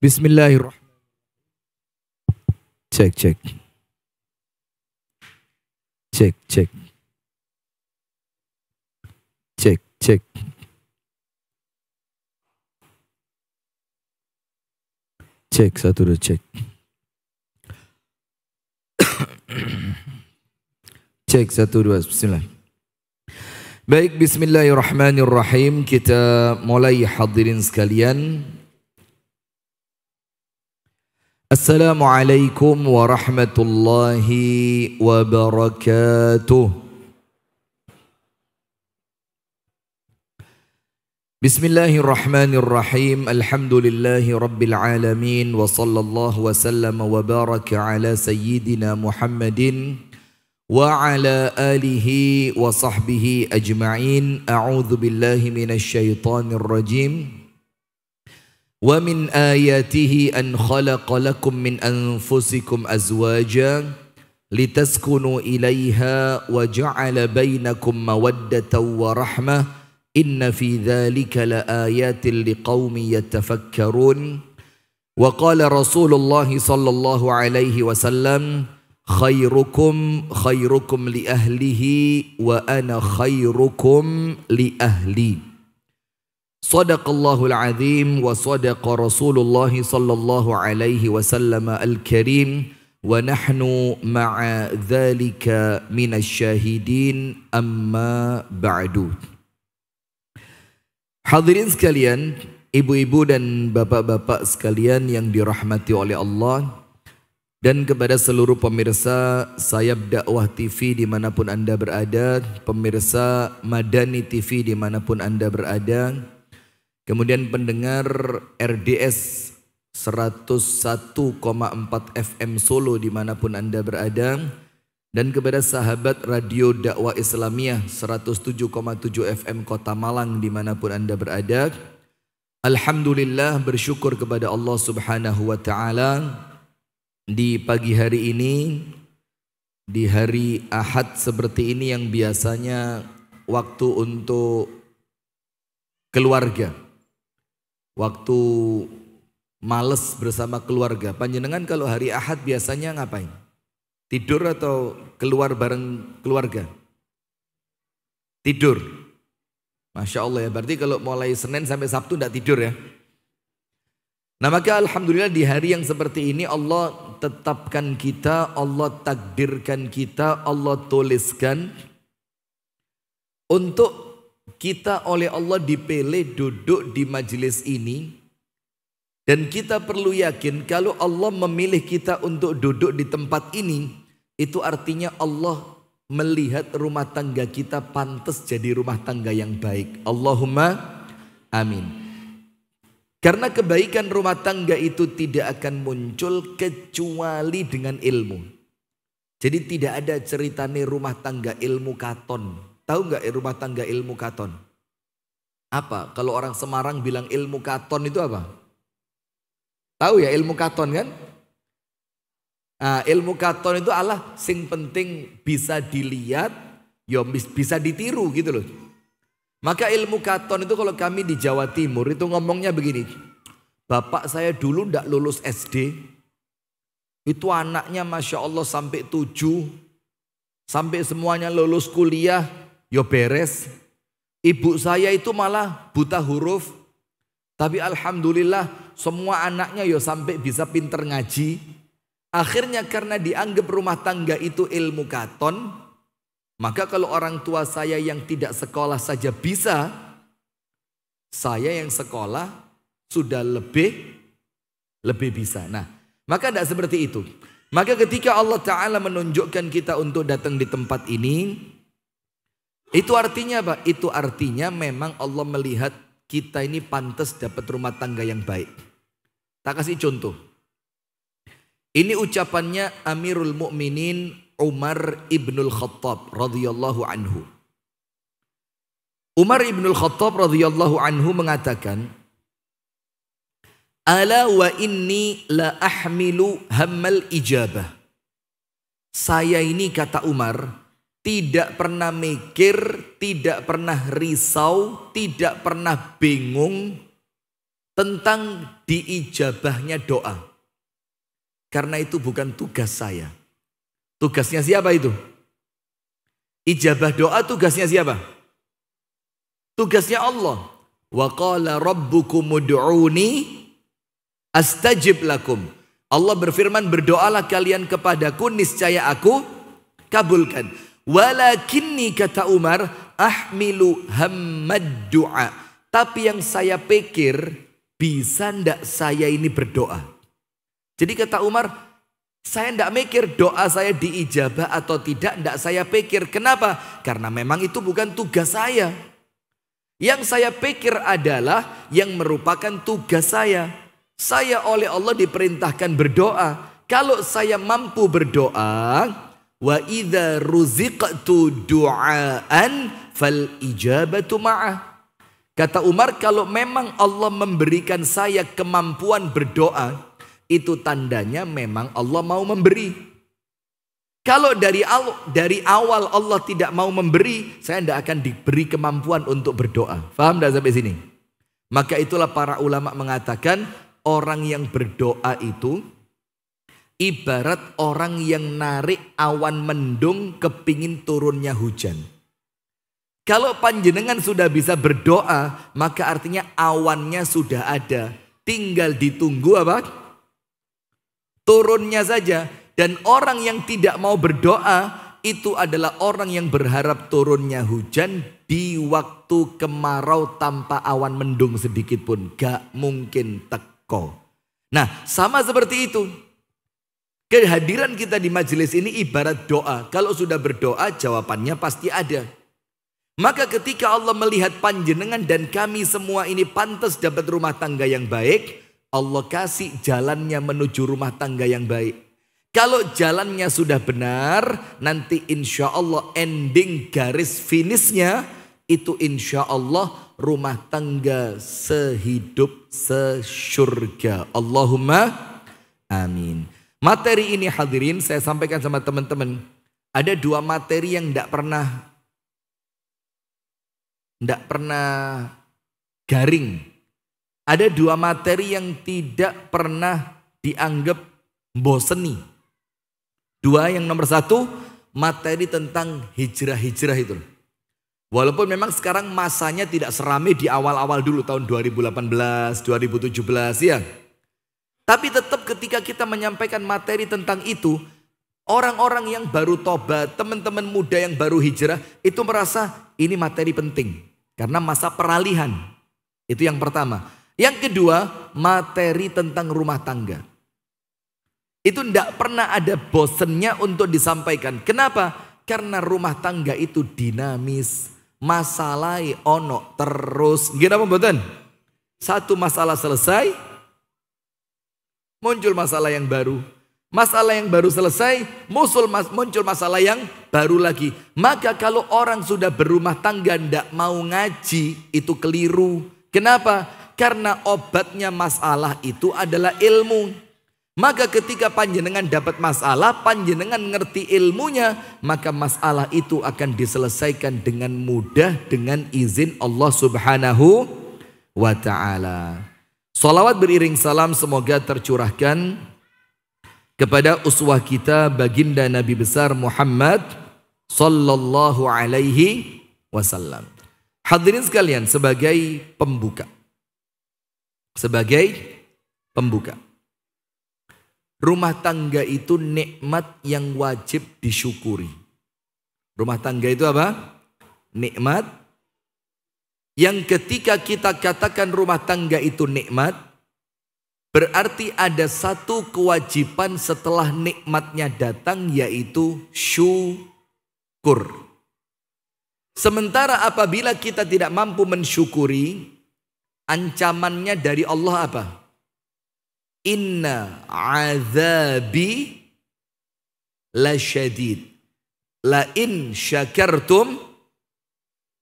Bismillahirrahmanirrahim. Cek, cek. Cek, cek. Cek, cek. Cek, satu dua cek. Cek, satu dua, bismillah. Baik, bismillahirrahmanirrahim. Kita mulai hadirin sekalian. Assalamualaikum warahmatullahi wabarakatuh. Bismillahirrahmanirrahim. Alhamdulillahi rabbil alamin. Wa sallallahu wa sallam wa baraka ala sayyidina Muhammadin wa ala alihi wa sahbihi ajma'in. A'udzu billahi minasy syaithanir rajim. Wa min ayatihi an khalaqa lakum min anfusikum azwaja litaskunu ilaiha wa ja'ala bainakum mawaddatan wa rahmah. Inna fi dzalika laayatin liqaumin yatafakkarun. Wa qala Rasulullah sallallahu alaihi wasallam, khairukum khairukum li ahlihi wa ana khairukum li ahli. Sadaqallahul azim wa sadaqa Rasulullah sallallahu alaihi wasallam al-karim wa nahnu ma'a dzalika minasy syahidin amma ba'du. Hadirin sekalian, ibu-ibu dan bapak-bapak sekalian yang dirahmati oleh Allah, dan kepada seluruh pemirsa Sayap Dakwah TV dimanapun Anda berada, pemirsa Madani TV dimanapun Anda berada, kemudian pendengar RDS 101,4 FM Solo dimanapun Anda berada, dan kepada sahabat Radio Dakwah Islamiyah 107,7 FM Kota Malang dimanapun Anda berada. Alhamdulillah, bersyukur kepada Allah Subhanahu wa Ta'ala, di pagi hari ini, di hari Ahad seperti ini yang biasanya waktu untuk keluarga, waktu males bersama keluarga. Panjenengan kalau hari Ahad biasanya ngapain? Tidur atau keluar bareng keluarga? Tidur. Masya Allah ya, berarti kalau mulai Senin sampai Sabtu tidak tidur ya. Nah maka alhamdulillah di hari yang seperti ini Allah tetapkan kita, Allah takdirkan kita, Allah tuliskan untuk kita oleh Allah dipilih duduk di majelis ini. Dan kita perlu yakin kalau Allah memilih kita untuk duduk di tempat ini, itu artinya Allah melihat rumah tangga kita pantas jadi rumah tangga yang baik. Allahumma amin. Karena kebaikan rumah tangga itu tidak akan muncul kecuali dengan ilmu. Jadi tidak ada ceritanya rumah tangga ilmu katon. Tahu nggak rumah tangga ilmu katon? Apa? Kalau orang Semarang bilang ilmu katon itu apa? Tahu ya ilmu katon kan? Nah, ilmu katon itu Allah sing penting bisa dilihat, ya bisa ditiru gitu loh. Maka ilmu katon itu kalau kami di Jawa Timur itu ngomongnya begini. Bapak saya dulu ndak lulus SD. Itu anaknya Masya Allah sampai 7. Sampai semuanya lulus kuliah, ya beres. Ibu saya itu malah buta huruf. Tapi alhamdulillah semua anaknya ya sampai bisa pinter ngaji. Akhirnya karena dianggap rumah tangga itu ilmu katon, maka kalau orang tua saya yang tidak sekolah saja bisa, saya yang sekolah sudah lebih bisa. Nah, maka tidak seperti itu. Maka ketika Allah Ta'ala menunjukkan kita untuk datang di tempat ini, itu artinya apa? Itu artinya memang Allah melihat kita ini pantas dapat rumah tangga yang baik. Tak kasih contoh. Ini ucapannya Amirul Mukminin Umar ibnul Khattab radhiyallahu anhu. Umar ibnul Khattab radhiyallahu anhu mengatakan, ala wa inni la ahmilu hammal ijabah. Saya ini kata Umar tidak pernah mikir, tidak pernah risau, tidak pernah bingung tentang diijabahnya doa. Karena itu bukan tugas saya. Tugasnya siapa itu? Ijabah doa tugasnya siapa? Tugasnya Allah. Wa qala rabbukum ud'uni astajib lakum. Allah berfirman, berdoalah kalian kepadaku, niscaya aku kabulkan. Walakinni, kata Umar, ahmilu hammad du'a. Tapi yang saya pikir, bisa ndak saya ini berdoa? Jadi kata Umar, saya ndak mikir doa saya diijabah atau tidak, ndak saya pikir. Kenapa? Karena memang itu bukan tugas saya. Yang saya pikir adalah yang merupakan tugas saya. Saya oleh Allah diperintahkan berdoa. Kalau saya mampu berdoa, wa idza ruziqtu du'aan fal ijabatu ma'ah. Kata Umar, kalau memang Allah memberikan saya kemampuan berdoa, itu tandanya memang Allah mau memberi. Kalau dari awal Allah tidak mau memberi, saya tidak akan diberi kemampuan untuk berdoa. Faham tidak sampai sini? Maka itulah para ulama mengatakan, orang yang berdoa itu ibarat orang yang narik awan mendung kepingin turunnya hujan. Kalau panjenengan sudah bisa berdoa, maka artinya awannya sudah ada. Tinggal ditunggu apa? Turunnya saja. Dan orang yang tidak mau berdoa, itu adalah orang yang berharap turunnya hujan di waktu kemarau tanpa awan mendung sedikit pun. Gak mungkin teko. Nah, sama seperti itu. Kehadiran kita di majelis ini ibarat doa. Kalau sudah berdoa, jawabannya pasti ada. Maka ketika Allah melihat panjenengan dan kami semua ini pantas dapat rumah tangga yang baik, Allah kasih jalannya menuju rumah tangga yang baik. Kalau jalannya sudah benar, nanti insya Allah ending garis finishnya itu insya Allah rumah tangga sehidup sesyurga. Allahumma amin. Materi ini hadirin saya sampaikan sama teman-teman. Ada dua materi yang tidak pernah garing. Ada dua materi yang tidak pernah dianggap boseni. Dua, yang nomor satu, materi tentang hijrah-hijrah itu. Walaupun memang sekarang masanya tidak seramai di awal-awal dulu tahun 2018, 2017 ya. Tapi tetap ketika kita menyampaikan materi tentang itu, orang-orang yang baru tobat, teman-teman muda yang baru hijrah, itu merasa ini materi penting. Karena masa peralihan. Itu yang pertama. Yang kedua, materi tentang rumah tangga. Itu tidak pernah ada bosennya untuk disampaikan. Kenapa? Karena rumah tangga itu dinamis. Masalah ono terus. Gimana pembuatan? Satu masalah selesai, muncul masalah yang baru. Masalah yang baru selesai, muncul masalah yang baru lagi. Maka kalau orang sudah berumah tangga tidak mau ngaji, itu keliru. Kenapa? Karena obatnya masalah itu adalah ilmu. Maka ketika panjenengan dapat masalah, panjenengan ngerti ilmunya, maka masalah itu akan diselesaikan dengan mudah dengan izin Allah Subhanahu wa ta'ala. Salawat beriring salam semoga tercurahkan kepada uswah kita baginda Nabi besar Muhammad sallallahu alaihi wasallam. Hadirin sekalian, sebagai pembuka. Rumah tangga itu nikmat yang wajib disyukuri. Rumah tangga itu apa? Nikmat yang ketika kita katakan rumah tangga itu nikmat, berarti ada satu kewajiban setelah nikmatnya datang, yaitu syukur. Sementara apabila kita tidak mampu mensyukuri, ancamannya dari Allah apa? Inna azabi lasyadid. La in syakartum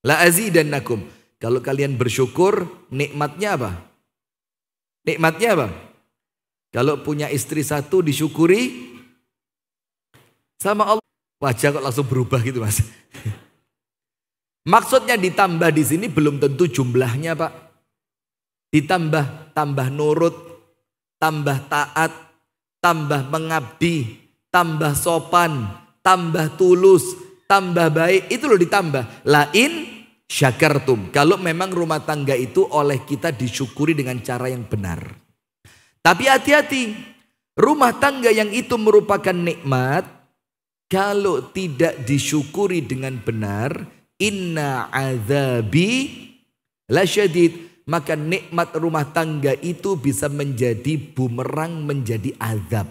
la azidannakum. Kalau kalian bersyukur, nikmatnya apa? Nikmatnya apa? Kalau punya istri satu disyukuri sama Allah, wajah kok langsung berubah gitu mas. Maksudnya ditambah di sini belum tentu jumlahnya pak. tambah nurut, tambah taat, tambah mengabdi, tambah sopan, tambah tulus, tambah baik, itu loh ditambah. Lain syakartum. Kalau memang rumah tangga itu oleh kita disyukuri dengan cara yang benar. Tapi hati-hati, rumah tangga yang itu merupakan nikmat, kalau tidak disyukuri dengan benar, inna azabi lasyadid, maka nikmat rumah tangga itu bisa menjadi bumerang, menjadi azab.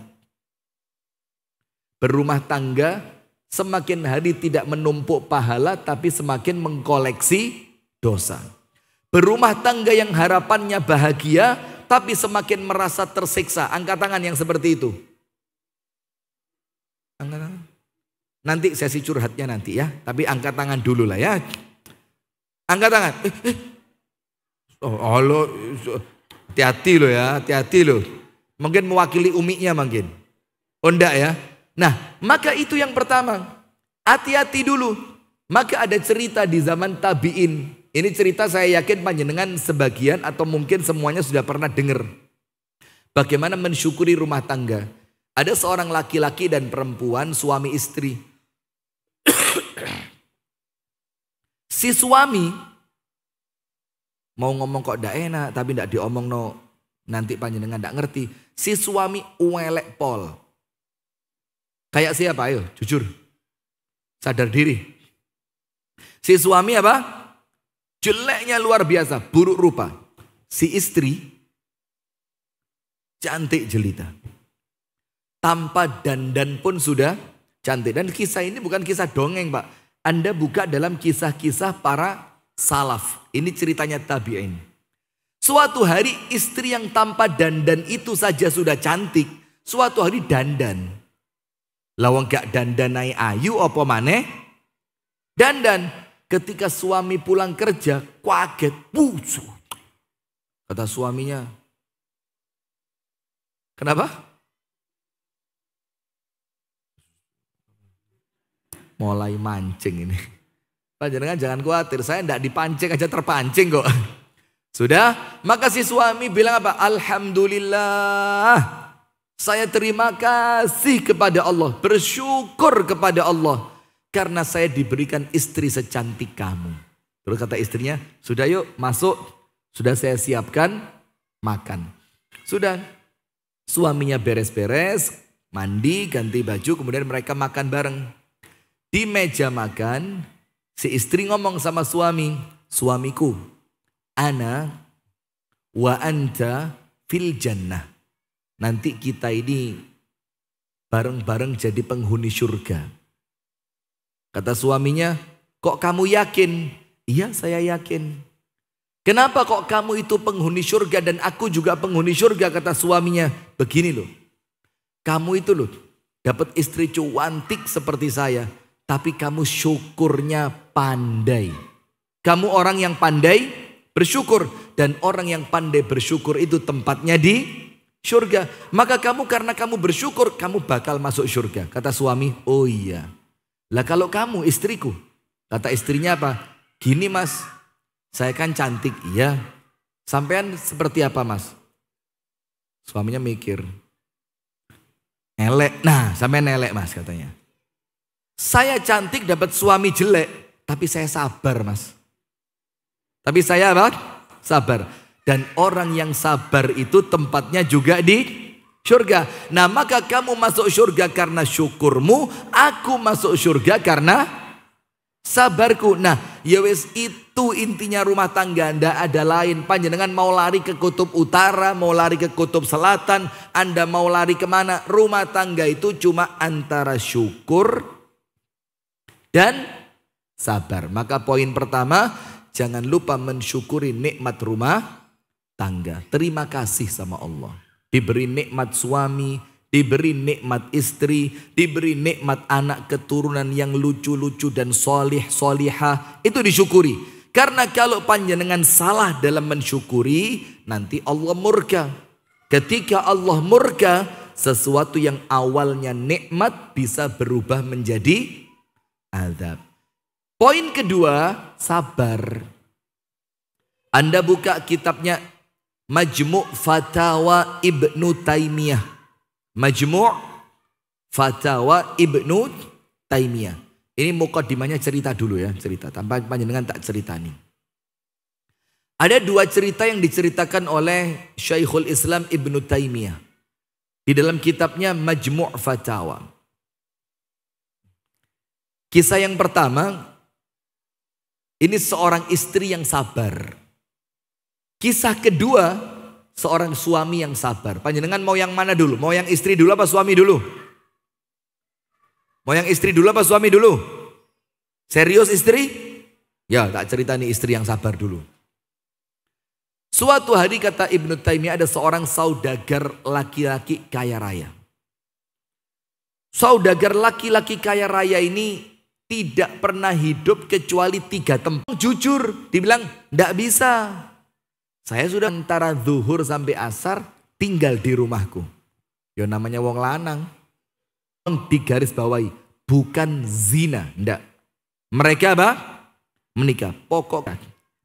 Berumah tangga semakin hari tidak menumpuk pahala, tapi semakin mengkoleksi dosa. Berumah tangga yang harapannya bahagia, tapi semakin merasa tersiksa. Angkat tangan yang seperti itu. Angkat tangan. Nanti sesi curhatnya nanti ya. Tapi angkat tangan dulu lah ya. Angkat tangan. Oh Allah, hati-hati loh ya, hati-hati loh. Mungkin mewakili umiknya mungkin. Oh enggak ya. Nah, maka itu yang pertama. Hati-hati dulu. Maka ada cerita di zaman tabi'in. Ini cerita saya yakin panjenengan sebagian atau mungkin semuanya sudah pernah dengar. Bagaimana mensyukuri rumah tangga. Ada seorang laki-laki dan perempuan, suami istri. Si suami mau ngomong kok ndak enak, tapi ndak diomong no, nanti panjenengan ndak ngerti. Si suami uelek pol. Kayak siapa ayo, jujur. Sadar diri. Si suami apa? Jeleknya luar biasa, buruk rupa. Si istri cantik jelita. Tanpa dandan pun sudah cantik. Dan kisah ini bukan kisah dongeng, Pak. Anda buka dalam kisah-kisah para salaf. Ini ceritanya tabi'in. Suatu hari istri yang tanpa dandan itu saja sudah cantik. Suatu hari dandan. Lawang gak dandanai ayu apa maneh? Dandan. Ketika suami pulang kerja, kaget. Busu. Kata suaminya. Kenapa? Mulai mancing ini. Panjenengan jangan khawatir, saya tidak dipancing aja terpancing kok. Sudah, maka si suami bilang apa? Alhamdulillah, saya terima kasih kepada Allah, bersyukur kepada Allah. Karena saya diberikan istri secantik kamu. Terus kata istrinya, sudah yuk masuk, sudah saya siapkan makan. Sudah, suaminya beres-beres, mandi, ganti baju, kemudian mereka makan bareng. Di meja makan, si istri ngomong sama suami, suamiku, ana wa anta fil jannah. Nanti kita ini bareng-bareng jadi penghuni surga. Kata suaminya, kok kamu yakin? Iya, saya yakin. Kenapa kok kamu itu penghuni surga dan aku juga penghuni surga? Kata suaminya, begini loh. Kamu itu loh, dapat istri cantik seperti saya. Tapi kamu syukurnya pandai. Kamu orang yang pandai bersyukur. Dan orang yang pandai bersyukur itu tempatnya di surga. Maka kamu karena kamu bersyukur, kamu bakal masuk surga. Kata suami, oh iya. Lah kalau kamu istriku. Kata istrinya apa? Gini mas, saya kan cantik. Iya. Sampean seperti apa mas? Suaminya mikir. Elek. Nah sampean elek mas katanya. Saya cantik dapat suami jelek, tapi saya sabar mas. Tapi saya apa? Sabar. Dan orang yang sabar itu tempatnya juga di surga. Nah maka kamu masuk surga karena syukurmu, aku masuk surga karena sabarku. Nah ya wes itu intinya rumah tangga. Anda ada lain. Panjenengan mau lari ke kutub utara, mau lari ke kutub selatan, Anda mau lari kemana? Rumah tangga itu cuma antara syukur dan sabar. Maka poin pertama, jangan lupa mensyukuri nikmat rumah tangga. Terima kasih sama Allah. Diberi nikmat suami, diberi nikmat istri, diberi nikmat anak keturunan yang lucu-lucu dan solih-solihah. Itu disyukuri. Karena kalau panjenengan salah dalam mensyukuri, nanti Allah murka. Ketika Allah murka, sesuatu yang awalnya nikmat bisa berubah menjadi azab. Poin kedua, sabar. Anda buka kitabnya Majmu' Fatawa Ibnu Taimiyah. Majmu' Fatawa Ibnu Taimiyah. Ini mukadimahnya cerita dulu ya, cerita. Tanpa panjenengan tak cerita nih. Ada dua cerita yang diceritakan oleh Syekhul Islam Ibnu Taimiyah di dalam kitabnya Majmu' Fatawa. Kisah yang pertama, ini seorang istri yang sabar. Kisah kedua, seorang suami yang sabar. Panjenengan mau yang mana dulu? Mau yang istri dulu apa suami dulu? Mau yang istri dulu apa suami dulu? Serius istri? Ya, tak cerita nih istri yang sabar dulu. Suatu hari kata Ibnu Taimiyah ada seorang saudagar laki-laki kaya raya. Saudagar laki-laki kaya raya ini tidak pernah hidup kecuali 3 tempat. Jujur, dibilang tidak bisa. Saya sudah antara zuhur sampai asar tinggal di rumahku. Ya namanya wong lanang. Di garis bawahi, bukan zina, enggak. Mereka apa? Menikah, pokok.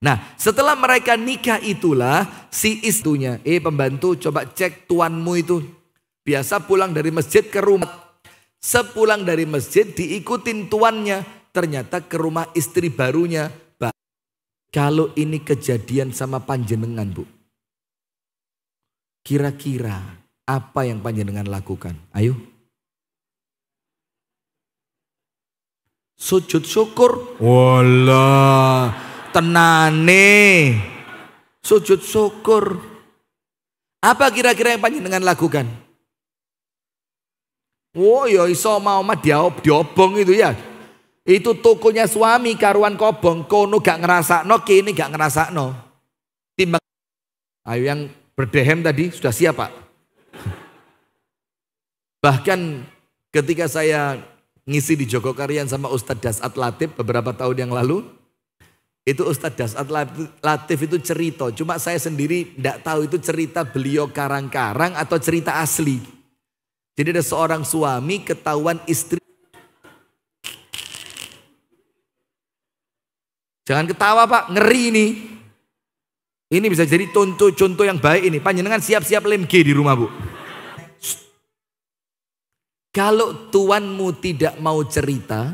Nah setelah mereka nikah itulah si istrinya, pembantu coba cek tuanmu itu. Biasa pulang dari masjid ke rumah. Sepulang dari masjid diikutin tuannya. Ternyata ke rumah istri barunya. Kalau ini kejadian sama panjenengan Bu. Kira-kira apa yang panjenengan lakukan? Ayo. Sujud syukur. Walah, tenane. Sujud syukur. Apa kira-kira yang panjenengan lakukan? Oh ya iso mau mah diobong itu ya. Itu tokonya suami karuan kobong. Kono gak ngerasakno, kini gak ngerasakno. Timbang. Ayo yang berdehem tadi sudah siap Pak? Bahkan ketika saya ngisi di Jogokarian sama Ustadz Dasat Latif beberapa tahun yang lalu. Itu Ustadz Dasat Latif itu cerita. Cuma saya sendiri tidak tahu itu cerita beliau karang-karang atau cerita asli. Jadi ada seorang suami ketahuan istri. Jangan ketawa Pak, ngeri ini. Ini bisa jadi contoh yang baik ini. Panjenengan siap-siap lem G di rumah Bu. Kalau tuanmu tidak mau cerita,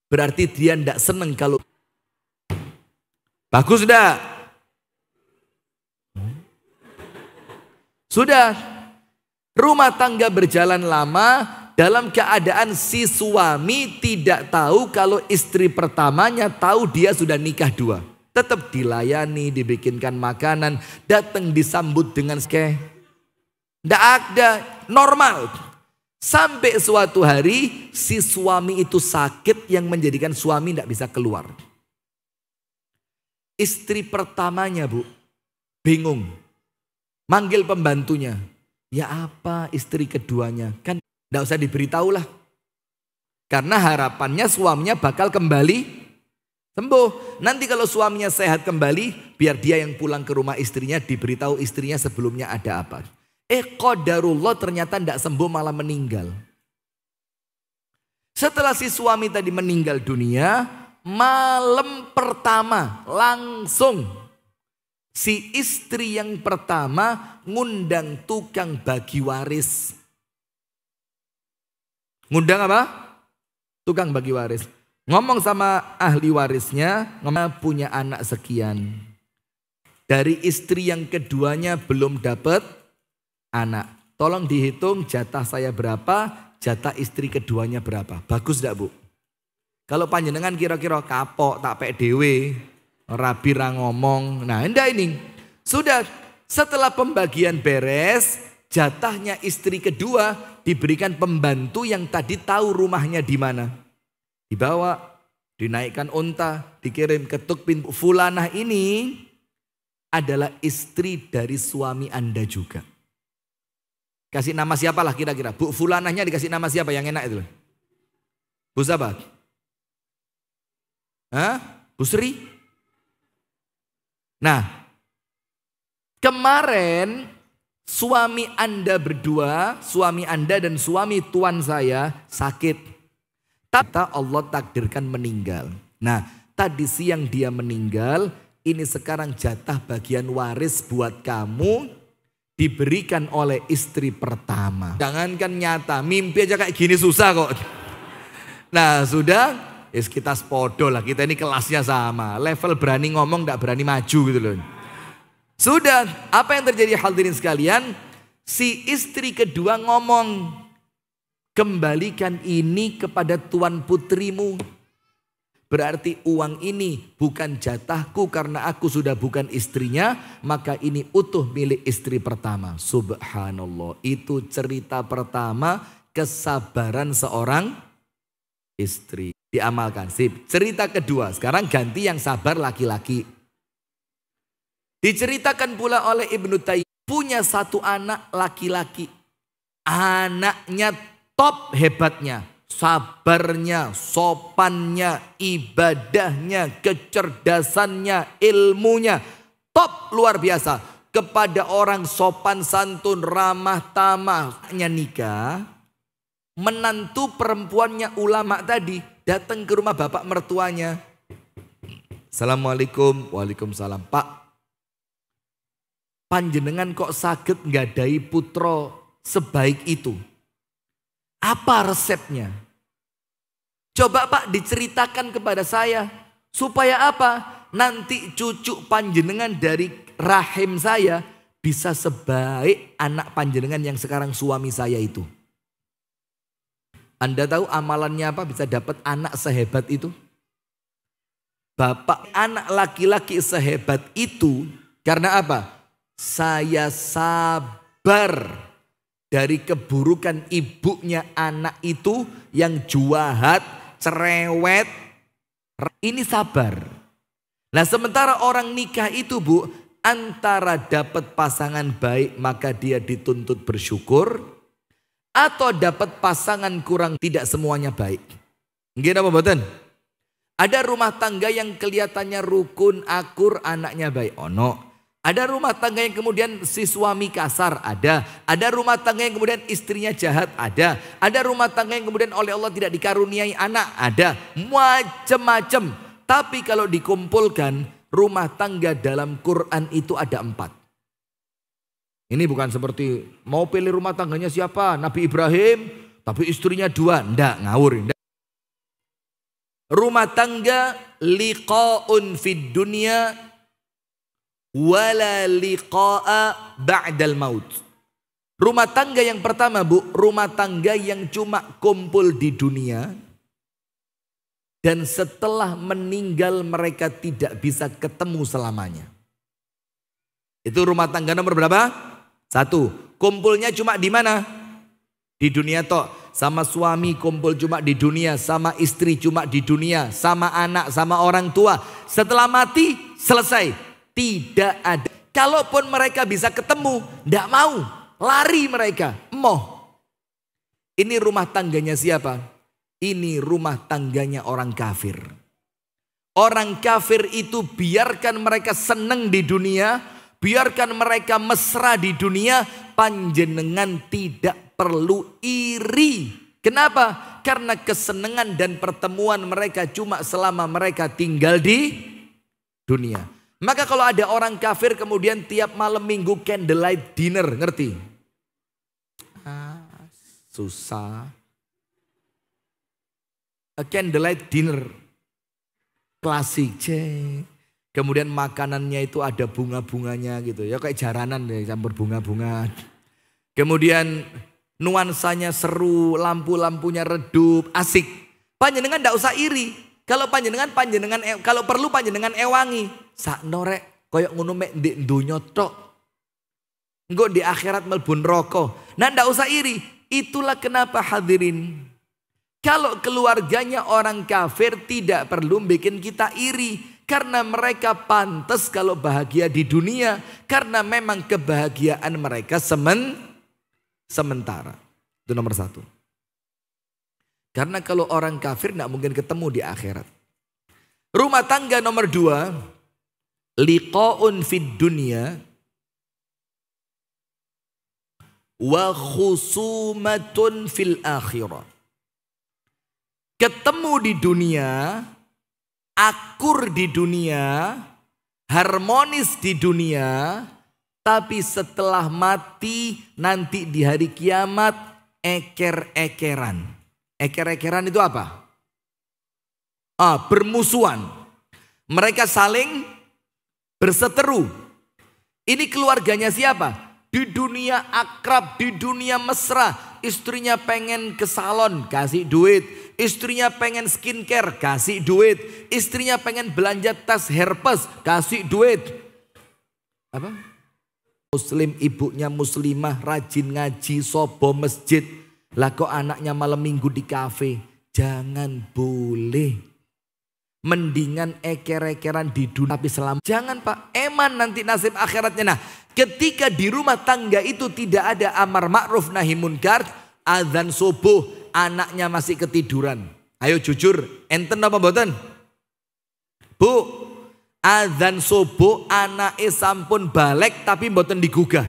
berarti dia tidak senang kalau. Bagus enggak? Sudah. Rumah tangga berjalan lama. Dalam keadaan si suami tidak tahu kalau istri pertamanya tahu dia sudah nikah 2. Tetap dilayani, dibikinkan makanan, datang disambut dengan skeh. Tidak ada, normal. Sampai suatu hari si suami itu sakit yang menjadikan suami tidak bisa keluar. Istri pertamanya Bu, bingung. Manggil pembantunya. Ya apa istri keduanya? Kan tidak usah diberitahu lah. Karena harapannya suaminya bakal kembali sembuh. Nanti kalau suaminya sehat kembali, biar dia yang pulang ke rumah istrinya, diberitahu istrinya sebelumnya ada apa. Qadarullah ternyata tidak sembuh malah meninggal. Setelah si suami tadi meninggal dunia, malam pertama langsung si istri yang pertama ngundang tukang bagi waris. Ngundang apa? Tukang bagi waris. Ngomong sama ahli warisnya, punya anak sekian. Dari istri yang keduanya belum dapat anak. Tolong dihitung jatah saya berapa, jatah istri keduanya berapa. Bagus enggak Bu? Kalau panjenengan kira-kira kapok, tak pek dewe, rabi ra ngomong. Nah enggak ini. Sudah setelah pembagian beres, jatahnya istri kedua diberikan pembantu yang tadi tahu rumahnya di mana. Dibawa, dinaikkan unta, dikirim ketuk pintu. Fulanah ini adalah istri dari suami Anda juga. Kasih nama siapalah kira-kira. Bu Fulanahnya dikasih nama siapa yang enak itu? Bu siapa? Hah? Bu Sri? Nah, kemarin suami Anda berdua, suami Anda dan suami tuan saya sakit. Tata Allah takdirkan meninggal. Nah, tadi siang dia meninggal, ini sekarang jatah bagian waris buat kamu, diberikan oleh istri pertama. Jangankan nyata, mimpi aja kayak gini susah kok. Nah sudah, kita sepodo lah, kita ini kelasnya sama. Level berani ngomong gak berani maju gitu loh. Sudah, apa yang terjadi hadirin sekalian? Si istri kedua ngomong, kembalikan ini kepada tuan putrimu. Berarti uang ini bukan jatahku karena aku sudah bukan istrinya, maka ini utuh milik istri pertama. Subhanallah, itu cerita pertama kesabaran seorang istri. Diamalkan. Sip. Cerita kedua, sekarang ganti yang sabar laki-laki. Diceritakan pula oleh Ibnu Taimiyah, punya satu anak laki-laki. Anaknya top hebatnya. Sabarnya, sopannya, ibadahnya, kecerdasannya, ilmunya. Top luar biasa. Kepada orang sopan santun, ramah tamah. Nikah. Menantu perempuannya ulama tadi datang ke rumah bapak mertuanya. Assalamualaikum. Waalaikumsalam. Pak, panjenengan kok saged nggadahi putra sebaik itu? Apa resepnya? Coba Pak diceritakan kepada saya. Supaya apa? Nanti cucu panjenengan dari rahim saya bisa sebaik anak panjenengan yang sekarang suami saya itu. Anda tahu amalannya apa bisa dapat anak sehebat itu? Bapak anak laki-laki sehebat itu karena apa? Saya sabar dari keburukan ibunya anak itu yang juahat, cerewet. Ini sabar. Nah sementara orang nikah itu Bu, antara dapat pasangan baik maka dia dituntut bersyukur. Atau dapat pasangan kurang, tidak semuanya baik. Nggih apa mboten? Ada rumah tangga yang kelihatannya rukun, akur, anaknya baik. Ono. Ada rumah tangga yang kemudian si suami kasar, ada. Ada rumah tangga yang kemudian istrinya jahat, ada. Ada rumah tangga yang kemudian oleh Allah tidak dikaruniai anak, ada. Macam-macam. Tapi kalau dikumpulkan, rumah tangga dalam Quran itu ada 4. Ini bukan seperti mau pilih rumah tangganya siapa? Nabi Ibrahim, tapi istrinya 2. Ndak, ngawur. Ndak. Rumah tangga liqa'un fid dunya wala liqa'a ba'dal maut. Rumah tangga yang pertama Bu, rumah tangga yang cuma kumpul di dunia dan setelah meninggal mereka tidak bisa ketemu selamanya. Itu rumah tangga nomor berapa? 1. Kumpulnya cuma di mana? Di dunia toh. Sama suami kumpul cuma di dunia, sama istri cuma di dunia, sama anak, sama orang tua. Setelah mati selesai. Tidak ada. Kalaupun mereka bisa ketemu, tidak mau. Lari mereka. Emoh. Ini rumah tangganya siapa? Ini rumah tangganya orang kafir. Orang kafir itu biarkan mereka senang di dunia, biarkan mereka mesra di dunia, panjenengan tidak perlu iri. Kenapa? Karena kesenangan dan pertemuan mereka cuma selama mereka tinggal di dunia. Maka kalau ada orang kafir kemudian tiap malam minggu candlelight dinner, ngerti? Susah. A candlelight dinner. Klasik cek. Kemudian makanannya itu ada bunga-bunganya gitu. Ya kayak jaranan deh, campur bunga-bunga. Kemudian nuansanya seru, lampu-lampunya redup, asik. Panjenengan enggak usah iri. Kalau panjenengan kalau perlu panjenengan ewangi. Sak norek koyok ngono mek ndek donya tok. Engko di akhirat mlebu neraka. Nah enggak usah iri. Itulah kenapa hadirin, kalau keluarganya orang kafir tidak perlu bikin kita iri. Karena mereka pantas kalau bahagia di dunia. Karena memang kebahagiaan mereka sementara. Itu nomor 1. Karena kalau orang kafir tidak mungkin ketemu di akhirat. Rumah tangga nomor 2. Liqa'un fid dunya. Wa khusumatun fil akhirah. Ketemu di dunia, akur di dunia, harmonis di dunia, tapi setelah mati nanti di hari kiamat eker-ekeran. Eker-ekeran itu apa? Bermusuhan. Mereka saling berseteru. Ini keluarganya siapa? Di dunia akrab, di dunia mesra. Istrinya pengen ke salon, kasih duit. Istrinya pengen skincare, kasih duit. Istrinya pengen belanja tas herpes, kasih duit. Apa? Muslim, ibunya muslimah, rajin ngaji, sobo masjid. Lah kok anaknya malam minggu di kafe? Jangan boleh. Mendingan eker-ekeran di dunia tapi selamat. Jangan Pak, eman nanti nasib akhiratnya. Nah, ketika di rumah tangga itu tidak ada amar ma'ruf nahi munkar, azan subuh, anaknya masih ketiduran. Ayo jujur, enten apa mboten? Bu, azan subuh anaknya sampun balik tapi mboten digugah.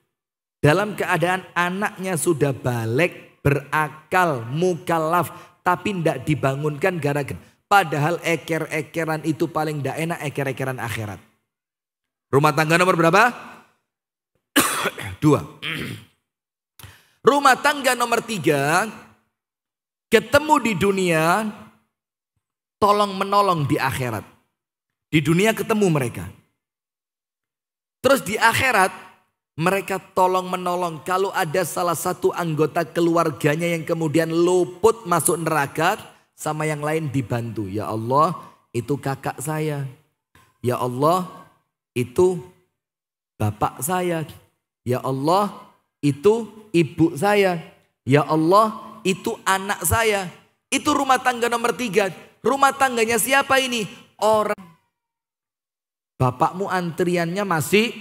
Dalam keadaan anaknya sudah balik, berakal, mukallaf, tapi ndak dibangunkan gara-gara. Padahal eker-ekeran itu paling ndak enak, eker-ekeran akhirat. Rumah tangga nomor berapa? 2. Rumah tangga nomor 3, ketemu di dunia, tolong menolong di akhirat. Di dunia ketemu mereka. Terus di akhirat mereka tolong menolong. Kalau ada salah satu anggota keluarganya yang kemudian luput masuk neraka, sama yang lain dibantu. Ya Allah, itu kakak saya. Ya Allah, itu bapak saya. Ya Allah, itu ibu saya. Ya Allah, itu anak saya. Itu rumah tangga nomor 3. Rumah tangganya siapa ini? Orang. Bapakmu antriannya masih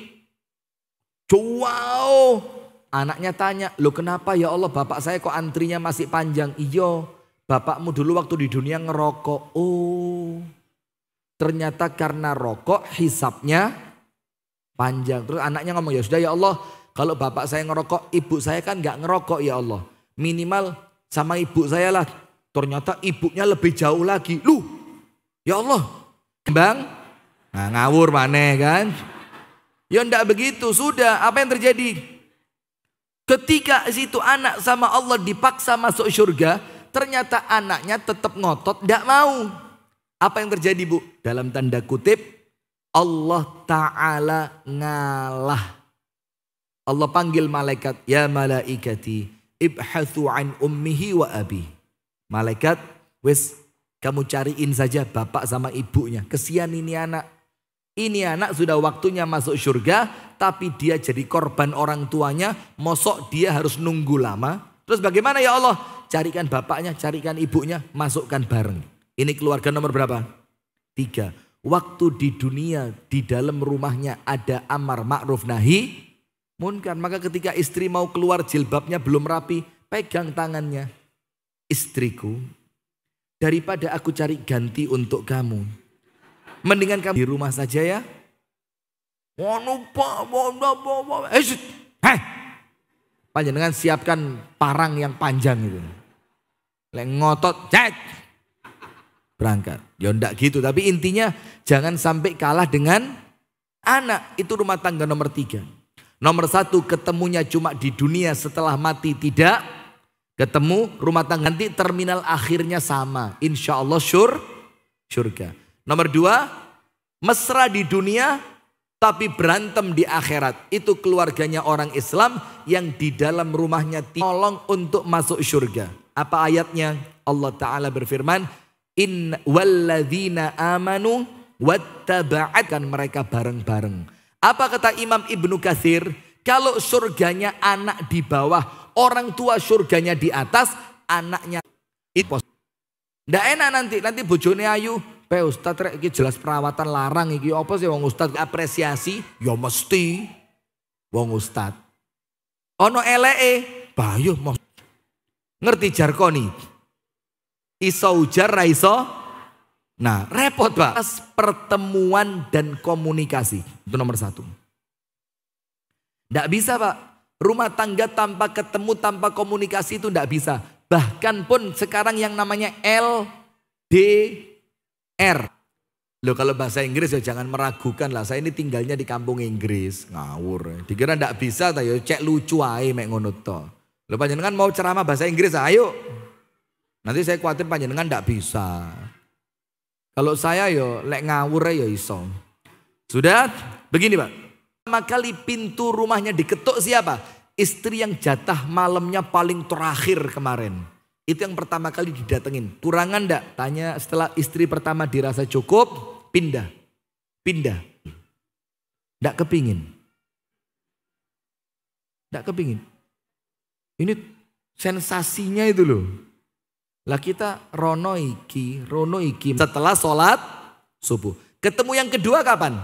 wow. Anaknya tanya, loh kenapa ya Allah bapak saya kok antrinya masih panjang? Iya. Bapakmu dulu waktu di dunia ngerokok. Oh, ternyata karena rokok hisapnya panjang. Terus anaknya ngomong, ya sudah ya Allah, kalau bapak saya ngerokok, ibu saya kan nggak ngerokok ya Allah. Minimal sama ibu saya lah. Ternyata ibunya lebih jauh lagi. Loh, ya Allah, kembang. Nah, ngawur maneh kan. Ya enggak begitu, sudah. Apa yang terjadi? Ketika situ anak sama Allah dipaksa masuk surga, ternyata anaknya tetap ngotot, tidak mau. Apa yang terjadi Bu? Dalam tanda kutip, Allah Ta'ala ngalah. Allah panggil malaikat, ya malaikati, ibhathu an ummihi wa abi. Malaikat, wis kamu cariin saja bapak sama ibunya. Kesian ini anak. Ini anak sudah waktunya masuk surga, tapi dia jadi korban orang tuanya. Mosok dia harus nunggu lama. Terus bagaimana ya Allah? Carikan bapaknya, carikan ibunya, masukkan bareng. Ini keluarga nomor berapa? 3. Waktu di dunia, di dalam rumahnya ada amar ma'ruf nahi munkar. Maka ketika istri mau keluar jilbabnya belum rapi, pegang tangannya. Istriku, daripada aku cari ganti untuk kamu, mendingan kamu di rumah saja ya. Panjenengan siapkan parang yang panjang itu. Lek ngotot, cek. Berangkat. Ya enggak gitu, tapi intinya jangan sampai kalah dengan anak. Itu rumah tangga nomor 3. Nomor 1, ketemunya cuma di dunia, setelah mati tidak ketemu. Rumah tangga nanti terminal akhirnya sama. Insya Allah surga. Nomor 2, mesra di dunia tapi berantem di akhirat. Itu keluarganya orang Islam yang di dalam rumahnya tolong untuk masuk surga. Apa ayatnya? Allah Ta'ala berfirman, in walladzina amanu wattaba'atkan, mereka bareng-bareng. Apa kata Imam Ibnu Katsir? Kalau surganya anak di bawah, orang tua surganya di atas, anaknya itu ndak enak nanti bojone ayu. Pe Ustaz rek iki jelas perawatan larang iki, apa sih wong Ustaz apresiasi? Ya mesti wong Ustaz. Ono eleke, bayo ngerti jarkoni. Iso ujar ra iso. Nah, repot Pak. Pertemuan dan komunikasi. Itu nomor 1. Ndak bisa Pak. Rumah tangga tanpa ketemu, tanpa komunikasi itu ndak bisa. Bahkan pun sekarang yang namanya LDR. Loh kalau bahasa Inggris ya jangan meragukan lah. Saya ini tinggalnya di kampung Inggris. Ngawur. Dikira ndak bisa ta ya cek lucu ae mek ngono to. Loh panjenengan mau ceramah bahasa Inggris ayo. Nanti saya khawatir panjenengan ndak bisa. Kalau saya yo lek ngawur ya iso. Sudah? Begini Pak. Pertama kali pintu rumahnya diketuk siapa? Istri yang jatah malamnya paling terakhir kemarin. Itu yang pertama kali didatengin. Kurangan ndak? Tanya setelah istri pertama dirasa cukup. Pindah. Nggak kepingin. Ini sensasinya itu loh. Lah kita rono iki. Setelah sholat subuh. Ketemu yang kedua kapan?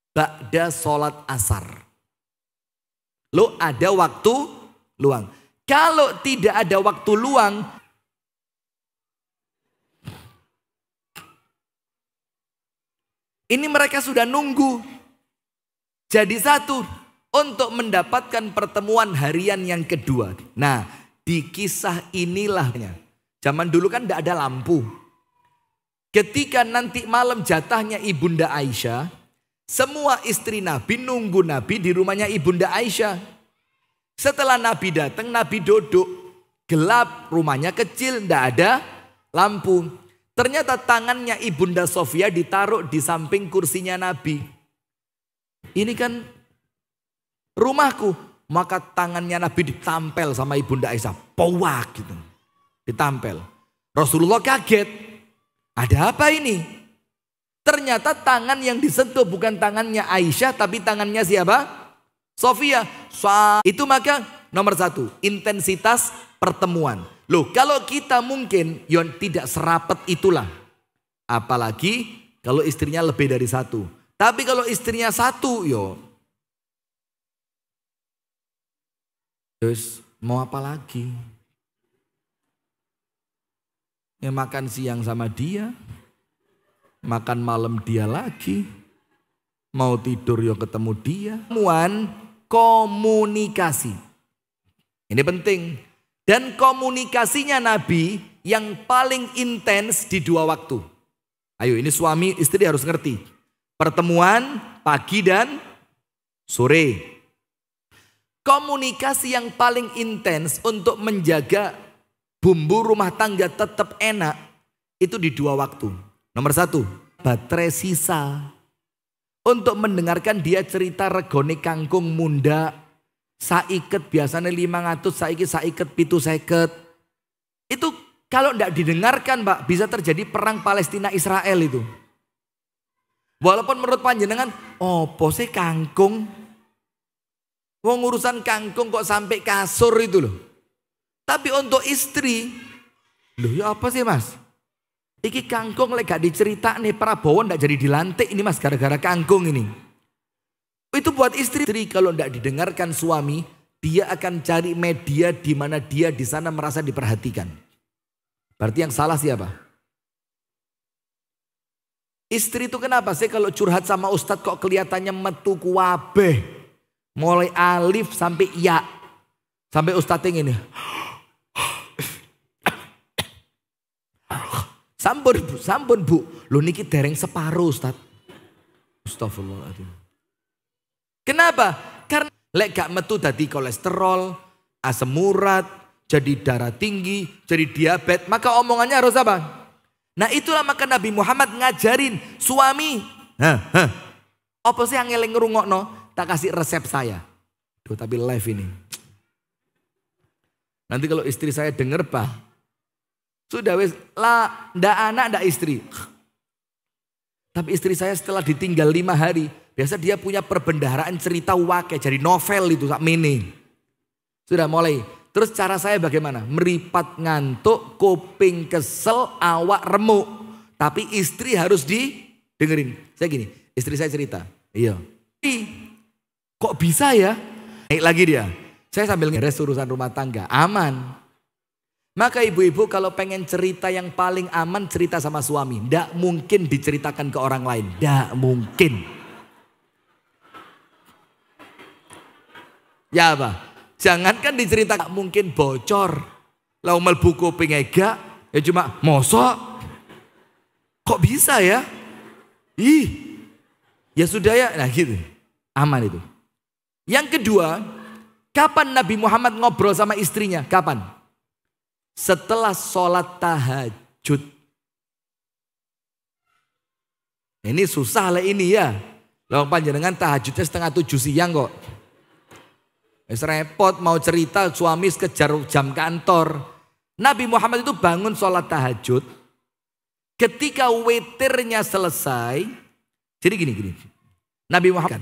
Ba'da sholat asar. Lo ada waktu luang. Kalau tidak ada waktu luang. Ini mereka sudah nunggu. Jadi satu untuk mendapatkan pertemuan harian yang kedua. Nah di kisah inilahnya. Zaman dulu kan tidak ada lampu. Ketika nanti malam jatahnya Ibunda Aisyah. Semua istri Nabi nunggu Nabi di rumahnya Ibunda Aisyah. Setelah Nabi datang Nabi duduk. Gelap rumahnya kecil tidak ada lampu. Ternyata tangannya Ibunda Sofia ditaruh di samping kursinya Nabi. Ini kan rumahku. Maka tangannya Nabi ditampel sama Ibunda Aisyah. Powak gitu. Ditampel. Rasulullah kaget. Ada apa ini? Ternyata tangan yang disentuh bukan tangannya Aisyah. Tapi tangannya siapa? Sofia. Itu maka nomor satu. Intensitas pertemuan. Loh kalau kita mungkin yon tidak serapet itulah. Apalagi kalau istrinya lebih dari satu. Tapi kalau istrinya satu yo. Terus mau apa lagi? Ya makan siang sama dia. Makan malam dia lagi. Mau tidur yo ketemu dia. Pertemuan komunikasi. Ini penting. Dan komunikasinya Nabi yang paling intens di dua waktu. Ayo ini suami istri harus ngerti. Pertemuan pagi dan sore. Komunikasi yang paling intens untuk menjaga bumbu rumah tangga tetap enak. Itu di dua waktu. Nomor satu, baterai sisa. Untuk mendengarkan dia cerita regone kangkung munda. Saiket biasanya 500, saiket 750. Itu kalau tidak didengarkan Pak, bisa terjadi perang Palestina Israel itu. Walaupun menurut panjenengan, opo sih kangkung? Wong urusan kangkung kok sampai kasur itu loh. Tapi untuk istri, loh ya apa sih Mas? Iki kangkung lagi gak dicerita nih Prabowo tidak jadi dilantik ini Mas gara-gara kangkung ini. Itu buat istri kalau tidak didengarkan suami, dia akan cari media di mana dia di sana merasa diperhatikan. Berarti yang salah siapa? Istri itu kenapa sih kalau curhat sama ustadz kok kelihatannya metu kuwabeh. Mulai alif sampai ya. Sampai ustadz yang ini. Sampun bu. Loh niki dereng separuh ustadz. Astagfirullahaladzim. Kenapa? Karena lek gak metu dadi kolesterol, asam urat, jadi darah tinggi, jadi diabetes, maka omongannya harus apa? Nah itulah maka Nabi Muhammad ngajarin suami. Apa sih yang ngeleng ngerungokno? Tak kasih resep saya. Duh tapi live ini. Nanti kalau istri saya denger Pak. Sudah wes lah ndak anak ndak istri. Tapi istri saya setelah ditinggal 5 hari. Biasa dia punya perbendaharaan cerita wake. Jadi novel itu sak mini. Sudah mulai. Terus cara saya bagaimana? Meripat ngantuk, kuping kesel, awak remuk. Tapi istri harus didengerin. Saya gini, istri saya cerita. Iya. Kok bisa ya? Naik lagi dia. Saya sambil ngeres urusan rumah tangga. Aman. Maka ibu-ibu kalau pengen cerita yang paling aman cerita sama suami. Tidak mungkin diceritakan ke orang lain. Tidak mungkin. Ya apa? Jangankan diceritakan mungkin bocor. Lau melbu kuping ega. Ya cuma mosok. Kok bisa ya? Ih, ya sudah ya. Nah gitu, aman itu. Yang kedua, kapan Nabi Muhammad ngobrol sama istrinya? Kapan? Setelah sholat tahajud. Ini susah lah ini ya. Lalu panjenengan tahajudnya 6:30 siang kok. Wis repot mau cerita suami kejar jam kantor. Nabi Muhammad itu bangun sholat tahajud. Ketika witirnya selesai. Jadi gini. Nabi Muhammad.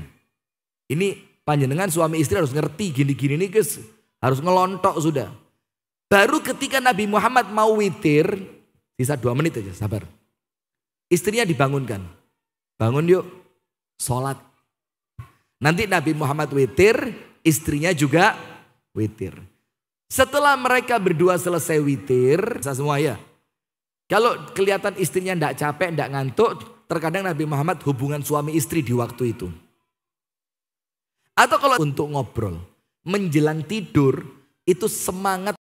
Ini panjenengan suami istri harus ngerti gini-gini nih guys. Harus ngelontok sudah. Baru ketika Nabi Muhammad mau witir. Sisa 2 menit aja sabar. Istrinya dibangunkan. Bangun yuk. Sholat. Nanti Nabi Muhammad witir, istrinya juga witir. Setelah mereka berdua selesai witir, semua ya. Kalau kelihatan istrinya tidak capek, tidak ngantuk, terkadang Nabi Muhammad hubungan suami istri di waktu itu. Atau kalau untuk ngobrol, menjelang tidur, itu semangat